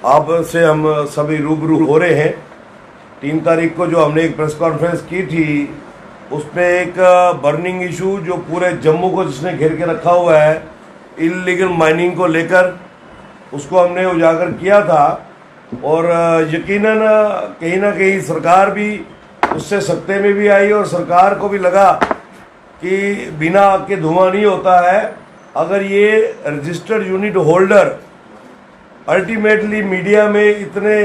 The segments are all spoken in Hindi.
आपसे हम सभी रूबरू हो रहे हैं। 3 तारीख को जो हमने एक प्रेस कॉन्फ्रेंस की थी, उसमें एक बर्निंग इशू जो पूरे जम्मू को जिसने घेर के रखा हुआ है, इल्लीगल माइनिंग को लेकर, उसको हमने उजागर किया था। और यकीनन कहीं ना कहीं सरकार भी उससे सत्ते में भी आई और सरकार को भी लगा कि बिना आग के धुआं नहीं होता है। अगर ये registered unit holder ultimately media में इतने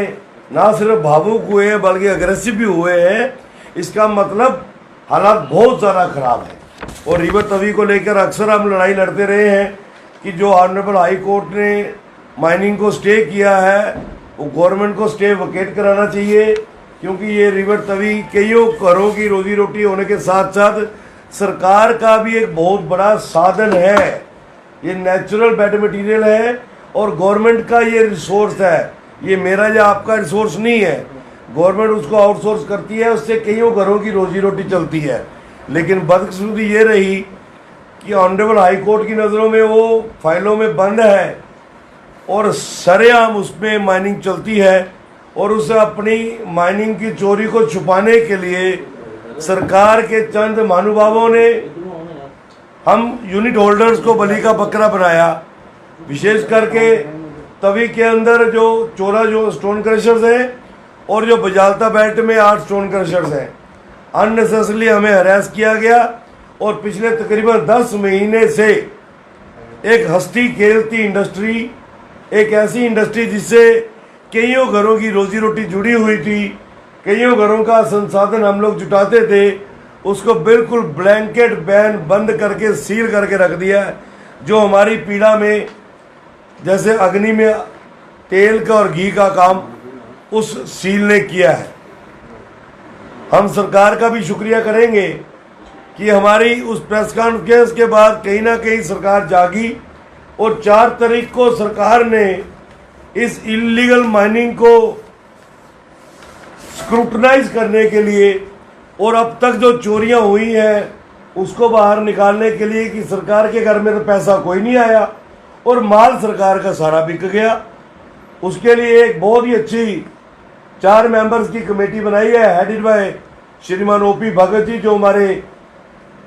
ना सिर्फ भावुक हुए हैं बल्कि अग्रेसिव भी हुए हैं, इसका मतलब हालात बहुत ज़्यादा ख़राब है। और रिवर तवी को लेकर अक्सर हम लड़ाई लड़ते रहे हैं कि जो ऑनरेबल हाई कोर्ट ने माइनिंग को स्टे किया है, वो गवर्नमेंट को स्टे वकेट कराना चाहिए, क्योंकि ये रिवर तवी कईयों घरों की रोजी रोटी होने के साथ साथ सरकार का भी एक बहुत बड़ा साधन है। ये नेचुरल बेड मटेरियल है और गवर्नमेंट का ये रिसोर्स है। ये मेरा या आपका रिसोर्स नहीं है, गवर्नमेंट उसको आउटसोर्स करती है, उससे कईयों घरों की रोजी रोटी चलती है। लेकिन बदकिस्मती ये रही कि ऑनरेबल हाई कोर्ट की नज़रों में वो फाइलों में बंद है और सरेआम उसमें माइनिंग चलती है। और उसे अपनी माइनिंग की चोरी को छुपाने के लिए सरकार के चंद महानुभावों ने हम यूनिट होल्डर्स को बलि का बकरा बनाया। विशेष करके तवी के अंदर जो 14 जो स्टोन क्रशर्स हैं और जो बजालता बेल्ट में 8 स्टोन क्रशर्स हैं, अननेसेसरली हमें हरास किया गया। और पिछले तकरीबन 10 महीने से एक हंसती खेलती इंडस्ट्री, एक ऐसी इंडस्ट्री जिससे कईयों घरों की रोजी रोटी जुड़ी हुई थी, कईयों घरों का संसाधन हम लोग जुटाते थे, उसको बिल्कुल ब्लैंकेट बैन बंद करके सील करके रख दिया है। जो हमारी पीड़ा में जैसे अग्नि में तेल का और घी का काम उस सील ने किया है। हम सरकार का भी शुक्रिया करेंगे कि हमारी उस प्रेस कॉन्फ्रेंस के बाद कहीं ना कहीं सरकार जागी और 4 तारीख को सरकार ने इस इल्लीगल माइनिंग को स्क्रूटनाइज करने के लिए और अब तक जो चोरियां हुई हैं उसको बाहर निकालने के लिए कि सरकार के घर में तो पैसा कोई नहीं आया और माल सरकार का सारा बिक गया, उसके लिए एक बहुत ही अच्छी 4 मेंबर्स की कमेटी बनाई है, हेडेड बाय श्रीमान ओपी भगत जी, जो हमारे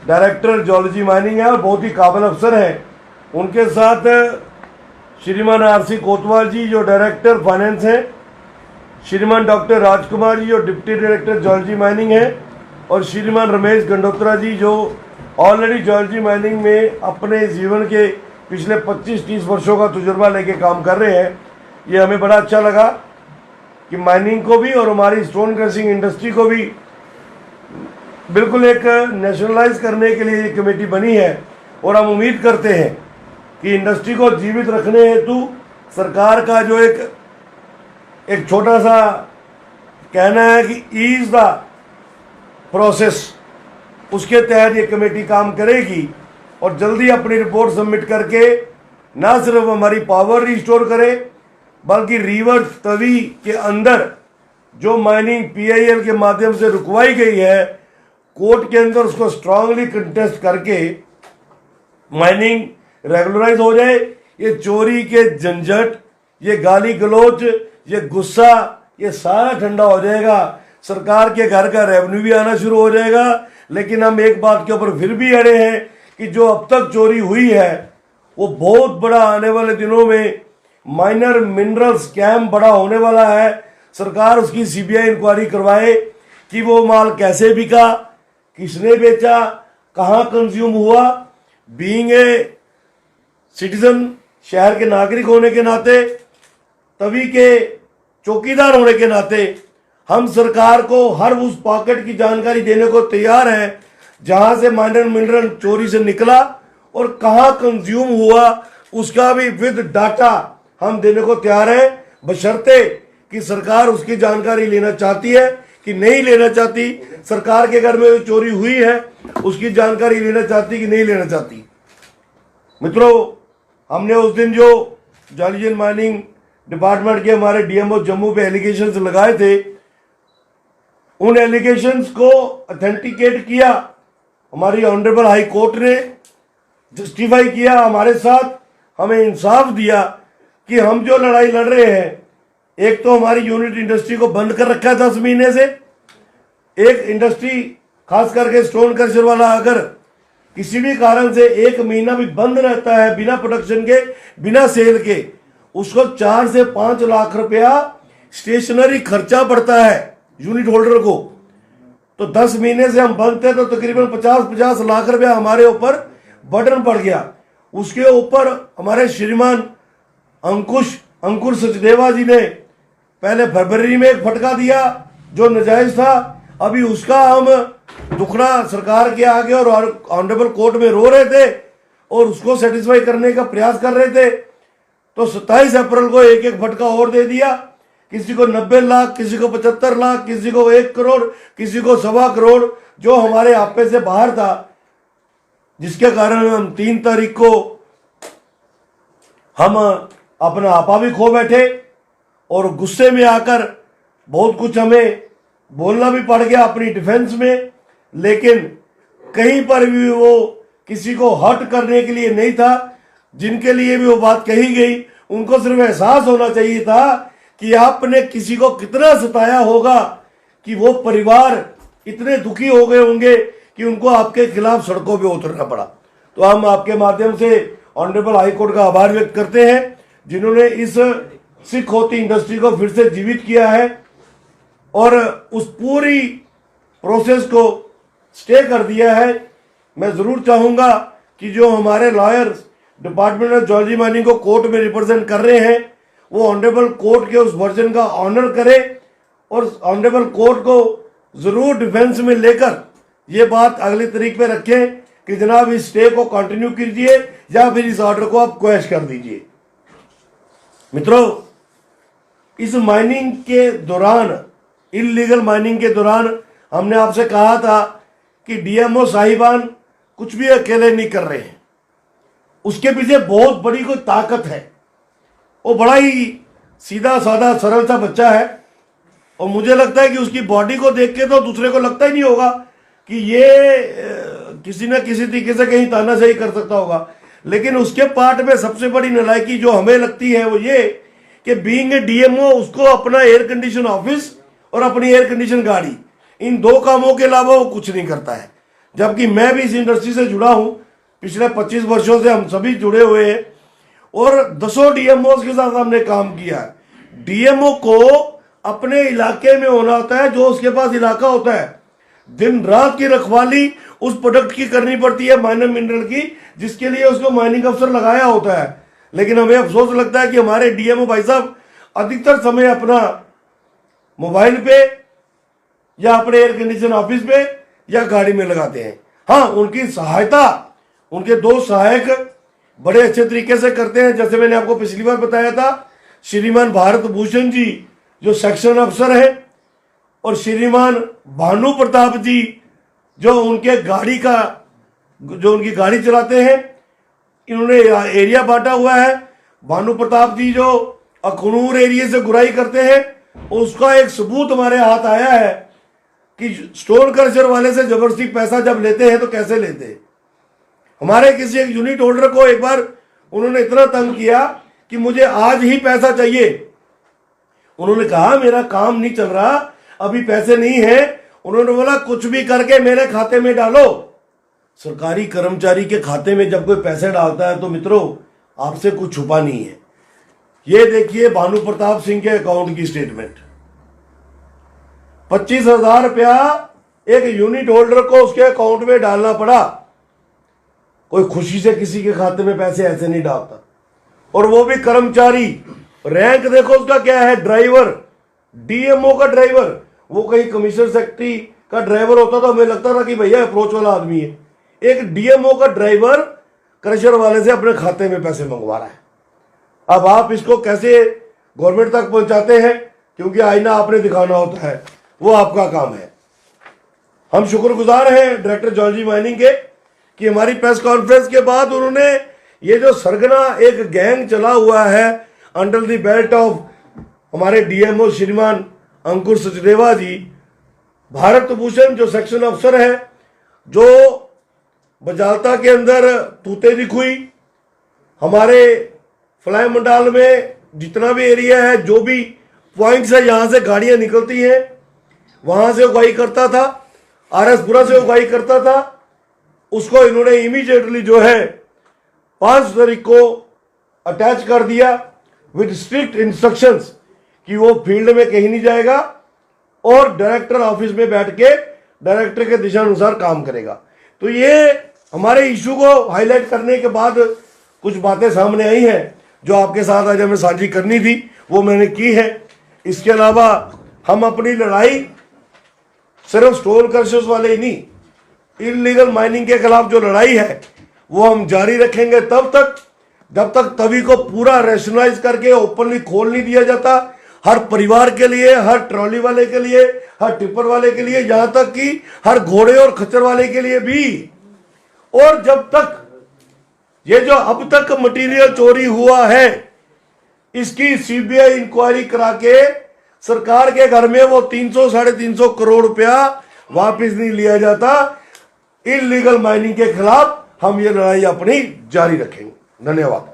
डायरेक्टर जियोलॉजी माइनिंग है और बहुत ही काबिल अफसर हैं। उनके साथ श्रीमान आरसी कोतवाल जी जो डायरेक्टर फाइनेंस हैं, श्रीमान डॉक्टर राजकुमार जी जो डिप्टी डायरेक्टर जियोलॉजी माइनिंग है, और श्रीमान रमेश गंडोत्रा जी जो ऑलरेडी जियोलॉजी माइनिंग में अपने जीवन के पिछले 25-30 वर्षों का तजुर्बा लेके काम कर रहे हैं। ये हमें बड़ा अच्छा लगा कि माइनिंग को भी और हमारी स्टोन क्रशिंग इंडस्ट्री को भी बिल्कुल एक नेशनलाइज करने के लिए ये कमेटी बनी है। और हम उम्मीद करते हैं कि इंडस्ट्री को जीवित रखने हेतु सरकार का जो एक छोटा सा कहना है कि ईज द प्रोसेस, उसके तहत ये कमेटी काम करेगी और जल्दी अपनी रिपोर्ट सबमिट करके ना सिर्फ हमारी पावर रिस्टोर करे बल्कि रिवर तवी के अंदर जो माइनिंग पीआईएल के माध्यम से रुकवाई गई है, कोर्ट के अंदर उसको स्ट्रांगली कंटेस्ट करके माइनिंग रेगुलराइज हो जाए। ये चोरी के झंझट, ये गाली गलौज, ये गुस्सा, ये सारा ठंडा हो जाएगा। सरकार के घर का रेवेन्यू भी आना शुरू हो जाएगा। लेकिन हम एक बात के ऊपर फिर भी अड़े हैं कि जो अब तक चोरी हुई है वो बहुत बड़ा आने वाले दिनों में माइनर मिनरल स्कैम बड़ा होने वाला है। सरकार उसकी सीबीआई इंक्वायरी करवाए कि वो माल कैसे बिका, किसने बेचा, कहाँ कंज्यूम हुआ। बीइंग ए सिटीजन, शहर के नागरिक होने के नाते, तभी के चौकीदार होने के नाते हम सरकार को हर उस पॉकेट की जानकारी देने को तैयार हैं जहां से माइनर मिनरल चोरी से निकला और कहां कंज्यूम हुआ, उसका भी विद डाटा हम देने को तैयार हैं, बशर्ते कि सरकार उसकी जानकारी लेना चाहती है कि नहीं लेना चाहती। सरकार के घर में जो चोरी हुई है उसकी जानकारी लेना चाहती कि नहीं लेना चाहती। मित्रों, हमने उस दिन जो जियोलॉजी माइनिंग डिपार्टमेंट के हमारे डीएमओ जम्मू पे एलिगेशंस लगाए थे, उन एलिगेशंस को ऑथेंटिकेट किया हमारी ऑनरेबल हाई कोर्ट ने, जस्टिफाई किया हमारे साथ, हमें इंसाफ दिया कि हम जो लड़ाई लड़ रहे हैं एक तो हमारी यूनिट इंडस्ट्री को बंद कर रखा है 10 महीने से। एक इंडस्ट्री खास करके स्टोन क्रशर वाला अगर किसी भी कारण से 1 महीना भी बंद रहता है बिना प्रोडक्शन के, बिना सेल के, उसको 4 से 5 लाख रुपया स्टेशनरी खर्चा पड़ता है यूनिट होल्डर को। तो 10 महीने से हम बंद थे तो तकरीबन 50 लाख रुपया हमारे ऊपर बर्डन पड़ गया। उसके ऊपर हमारे श्रीमान अंकुर सचदेवा जी ने पहले फरवरी में एक फटका दिया जो नाजायज था। अभी उसका हम दुखड़ा सरकार के आगे और ऑनरेबल कोर्ट में रो रहे थे और उसको सेटिस्फाई करने का प्रयास कर रहे थे। तो 27 अप्रैल को एक फटका और दे दिया। किसी को 90 लाख, किसी को 75 लाख, किसी को 1 करोड़, किसी को 1.25 करोड़, जो हमारे आपे से बाहर था, जिसके कारण हम 3 तारीख को हम अपना आपा भी खो बैठे और गुस्से में आकर बहुत कुछ हमें बोलना भी पड़ गया अपनी डिफेंस में। लेकिन कहीं पर भी वो किसी को हर्ट करने के लिए नहीं था। जिनके लिए भी वो बात कही गई उनको सिर्फ एहसास होना चाहिए था कि आपने किसी को कितना सताया होगा कि वो परिवार इतने दुखी हो गए होंगे कि उनको आपके खिलाफ सड़कों पे उतरना पड़ा। तो हम आपके माध्यम से ऑनरेबल हाई कोर्ट का आभार व्यक्त करते हैं जिन्होंने इस सिख होती इंडस्ट्री को फिर से जीवित किया है और उस पूरी प्रोसेस को स्टे कर दिया है। मैं जरूर चाहूंगा कि जो हमारे लॉयर्स डिपार्टमेंट ऑफ ज्योलॉजी माइनिंग को कोर्ट में रिप्रेजेंट कर रहे हैं वो ऑनरेबल कोर्ट के उस वर्जन का ऑनर करे और ऑनरेबल कोर्ट को जरूर डिफेंस में लेकर ये बात अगली तारीख पे रखें कि जनाब इस स्टे को कंटिन्यू कीजिए या फिर इस ऑर्डर को आप क्वैश कर दीजिए। मित्रों, इस माइनिंग के दौरान, इलीगल माइनिंग के दौरान हमने आपसे कहा था कि डीएमओ साहिबान कुछ भी अकेले नहीं कर रहे हैं, उसके पीछे बहुत बड़ी कोई ताकत है। वो बड़ा ही सीधा साधा सरल सा बच्चा है और मुझे लगता है कि उसकी बॉडी को देख के तो दूसरे को लगता ही नहीं होगा कि ये किसी न किसी तरीके से कहीं तानाशाही कर सकता होगा। लेकिन उसके पार्ट में सबसे बड़ी नालायकी जो हमें लगती है वो ये कि बीइंग ए डीएमओ उसको अपना एयर कंडीशन ऑफिस और अपनी एयर कंडीशन गाड़ी, इन 2 कामों के अलावा वो कुछ नहीं करता है। जबकि मैं भी इस इंडस्ट्री से जुड़ा हूं, पिछले 25 वर्षों से हम सभी जुड़े हुए हैं और 10 डीएमओ के साथ हमने काम किया है। डीएमओ को अपने इलाके में होना होता है, जो उसके पास इलाका होता है। दिन रात की रखवाली उस प्रोडक्ट की करनी पड़ती है, माइनर मिनरल की, जिसके लिए उसको माइनिंग अफसर लगाया होता है। लेकिन हमें अफसोस लगता है कि हमारे डीएमओ भाई साहब अधिकतर समय अपना मोबाइल पे या अपने एयर कंडीशन ऑफिस पे या गाड़ी में लगाते हैं। हाँ, उनकी सहायता उनके 2 सहायक बड़े अच्छे तरीके से करते हैं। जैसे मैंने आपको पिछली बार बताया था, श्रीमान भारत भूषण जी जो सेक्शन अफसर है और श्रीमान भानु प्रताप जी जो उनके गाड़ी का जो उनकी गाड़ी चलाते हैं, इन्होंने एरिया बांटा हुआ है। भानु प्रताप जी जो अखनूर एरिया से गुराई करते हैं, उसका एक सबूत हमारे हाथ आया है कि स्टोन क्रशर वाले से जबरदस्ती पैसा जब लेते हैं तो कैसे लेते हैं। हमारे किसी एक यूनिट होल्डर को एक बार उन्होंने इतना तंग किया कि मुझे आज ही पैसा चाहिए। उन्होंने कहा मेरा काम नहीं चल रहा, अभी पैसे नहीं है। उन्होंने बोला कुछ भी करके मेरे खाते में डालो। सरकारी कर्मचारी के खाते में जब कोई पैसे डालता है तो मित्रों आपसे कुछ छुपा नहीं है। ये देखिए भानु प्रताप सिंह के अकाउंट की स्टेटमेंट, 25,000 रुपया एक यूनिट होल्डर को उसके अकाउंट में डालना पड़ा। कोई खुशी से किसी के खाते में पैसे ऐसे नहीं डालता, और वो भी कर्मचारी। रैंक देखो उसका क्या है, ड्राइवर, डीएमओ का ड्राइवर। वो कहीं कमिश्नर सेक्रेटरी का ड्राइवर होता तो हमें लगता था कि भैया अप्रोच वाला आदमी है। एक डीएमओ का ड्राइवर क्रशर वाले से अपने खाते में पैसे मंगवा रहा है। अब आप इसको कैसे गवर्नमेंट तक पहुंचाते हैं, क्योंकि आईना आपने दिखाना होता है, वो आपका काम है। हम शुक्रगुजार हैं डायरेक्टर ज्योलॉजी माइनिंग के कि हमारी प्रेस कॉन्फ्रेंस के बाद उन्होंने ये जो सरगना एक गैंग चला हुआ है अंडर द बेल्ट ऑफ हमारे डीएमओ श्रीमान अंकुर सचदेवा जी, भारत भूषण जो सेक्शन अफसर है, जो बजालता के अंदर तूते दिखुई, हमारे फ्लाई मंडाल में जितना भी एरिया है, जो भी पॉइंट से यहाँ से गाड़ियां निकलती हैं, वहां से उगाई करता था, आरएसपुरा से उगाई करता था, उसको इन्होंने इमीडिएटली जो है 5 तारीख को अटैच कर दिया विद स्ट्रिक्ट इंस्ट्रक्शंस कि वो फील्ड में कहीं नहीं जाएगा और डायरेक्टर ऑफिस में बैठ के डायरेक्टर के दिशा अनुसार काम करेगा। तो ये हमारे इशू को हाईलाइट करने के बाद कुछ बातें सामने आई हैं जो आपके साथ आज हमें साझी करनी थी, वो मैंने की है। इसके अलावा हम अपनी लड़ाई सिर्फ स्टोन क्रशर्स वाले ही नहीं, इलीगल माइनिंग के खिलाफ जो लड़ाई है वो हम जारी रखेंगे तब तक जब तक तवी को पूरा रेशनलाइज करके ओपनली खोल नहीं दिया जाता, हर परिवार के लिए, हर ट्रॉली वाले के लिए, हर टिप्पर वाले के लिए, यहां तक कि हर घोड़े और खच्चर वाले के लिए भी। और जब तक ये जो अब तक मटेरियल चोरी हुआ है इसकी सीबीआई इंक्वायरी करा के सरकार के घर में वो 300-350 करोड़ रुपया वापस नहीं लिया जाता। इलीगल माइनिंग के खिलाफ हम ये लड़ाई अपनी जारी रखेंगे। धन्यवाद।